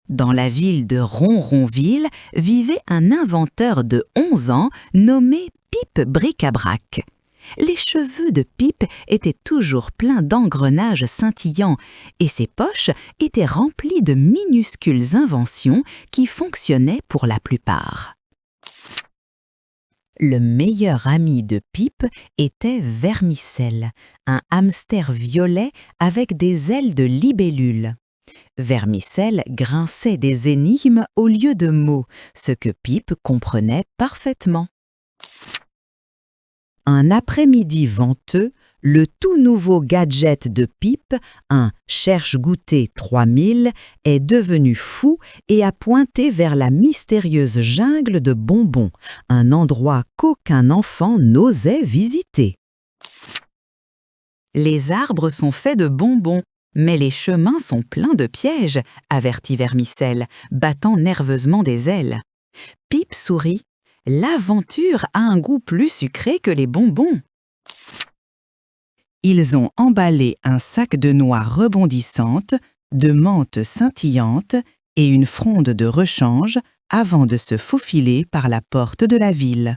Dans la ville de Ronronville vivait un inventeur de 11 ans nommé Pipe Bric-à-Brac. Les cheveux de Pipe étaient toujours pleins d'engrenages scintillants et ses poches étaient remplies de minuscules inventions qui fonctionnaient pour la plupart. Le meilleur ami de Pipe était Vermicelle, un hamster violet avec des ailes de libellule. Vermicelle grinçait des énigmes au lieu de mots, ce que Pipe comprenait parfaitement. Un après-midi venteux, le tout nouveau gadget de Pipe, un cherche-goûter 3000, est devenu fou et a pointé vers la mystérieuse jungle de bonbons, un endroit qu'aucun enfant n'osait visiter. Les arbres sont faits de bonbons, mais les chemins sont pleins de pièges, avertit Vermicelle, battant nerveusement des ailes. Pipe sourit. L'aventure a un goût plus sucré que les bonbons. Ils ont emballé un sac de noix rebondissantes, de menthe scintillante et une fronde de rechange avant de se faufiler par la porte de la ville.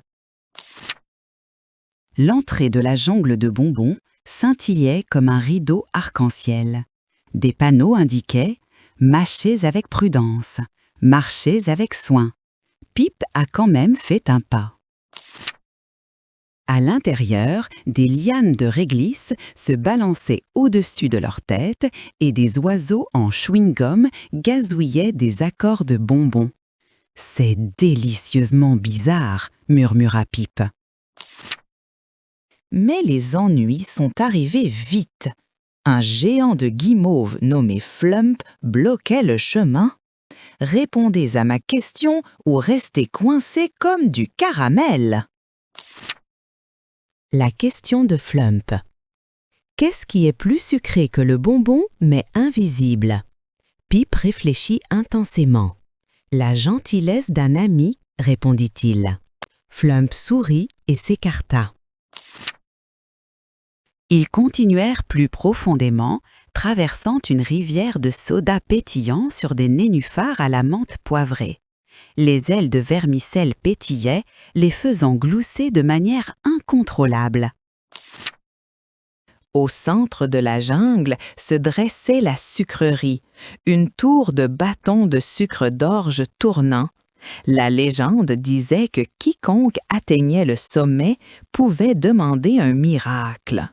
L'entrée de la jungle de bonbons scintillait comme un rideau arc-en-ciel. Des panneaux indiquaient « Mâchez avec prudence, marchez avec soin ». Pipe a quand même fait un pas. À l'intérieur, des lianes de réglisse se balançaient au-dessus de leur tête et des oiseaux en chewing-gum gazouillaient des accords de bonbons. « C'est délicieusement bizarre », murmura Pipe. Mais les ennuis sont arrivés vite. Un géant de guimauve nommé Flump bloquait le chemin. Répondez à ma question ou restez coincé comme du caramel. La question de Flump. Qu'est-ce qui est plus sucré que le bonbon mais invisible? Pipe réfléchit intensément. La gentillesse d'un ami, répondit-il. Flump sourit et s'écarta. Ils continuèrent plus profondément, traversant une rivière de soda pétillant sur des nénuphars à la menthe poivrée. Les ailes de Vermicelle pétillaient, les faisant glousser de manière incontrôlable. Au centre de la jungle se dressait la sucrerie, une tour de bâtons de sucre d'orge tournant. La légende disait que quiconque atteignait le sommet pouvait demander un miracle.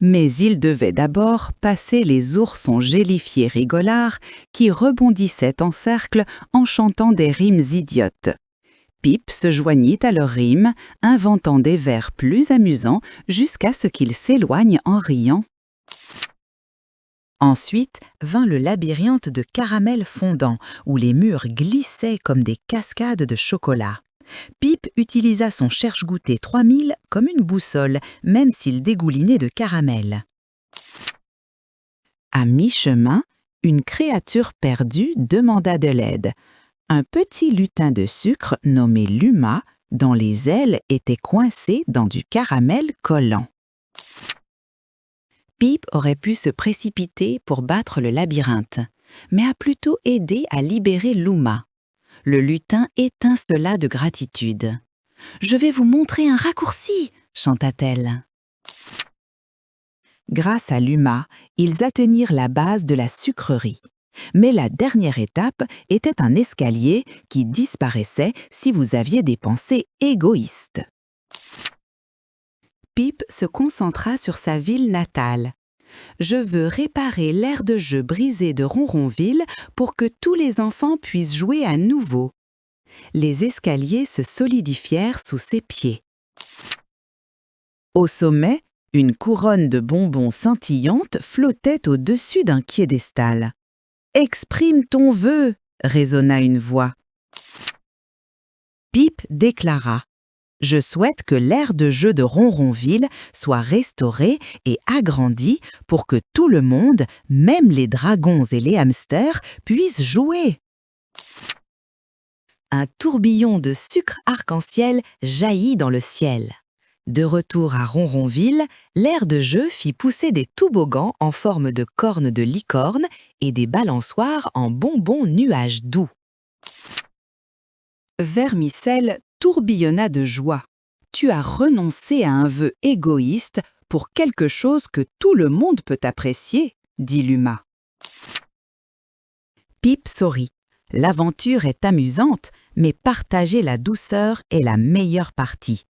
Mais il devait d'abord passer les oursons gélifiés rigolards qui rebondissaient en cercle en chantant des rimes idiotes. Pipe se joignit à leurs rimes, inventant des vers plus amusants jusqu'à ce qu'ils s'éloignent en riant. Ensuite vint le labyrinthe de caramel fondant, où les murs glissaient comme des cascades de chocolat. Pipe utilisa son cherche-goûter 3000 comme une boussole, même s'il dégoulinait de caramel. À mi-chemin, une créature perdue demanda de l'aide. Un petit lutin de sucre nommé Luma, dont les ailes étaient coincées dans du caramel collant. Pipe aurait pu se précipiter pour battre le labyrinthe, mais a plutôt aidé à libérer Luma. Le lutin étincela de gratitude. « Je vais vous montrer un raccourci !» chanta-t-elle. Grâce à Luma, ils atteignirent la base de la sucrerie. Mais la dernière étape était un escalier qui disparaissait si vous aviez des pensées égoïstes. Pipe se concentra sur sa ville natale. Je veux réparer l'aire de jeu brisée de Ronronville pour que tous les enfants puissent jouer à nouveau. Les escaliers se solidifièrent sous ses pieds. Au sommet, une couronne de bonbons scintillantes flottait au-dessus d'un piédestal. « Exprime ton vœu !» résonna une voix. Pipe déclara. Je souhaite que l'aire de jeu de Ronronville soit restaurée et agrandie pour que tout le monde, même les dragons et les hamsters, puissent jouer. Un tourbillon de sucre arc-en-ciel jaillit dans le ciel. De retour à Ronronville, l'aire de jeu fit pousser des toboggans en forme de cornes de licorne et des balançoires en bonbons nuages doux. Vermicelle tourbillonna de joie. « Tu as renoncé à un vœu égoïste pour quelque chose que tout le monde peut apprécier, » dit Luma. Pip sourit. « L'aventure est amusante, mais partager la douceur est la meilleure partie. »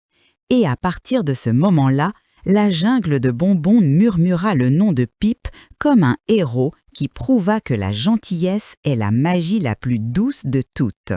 Et à partir de ce moment-là, la jungle de bonbons murmura le nom de Pip comme un héros qui prouva que la gentillesse est la magie la plus douce de toutes.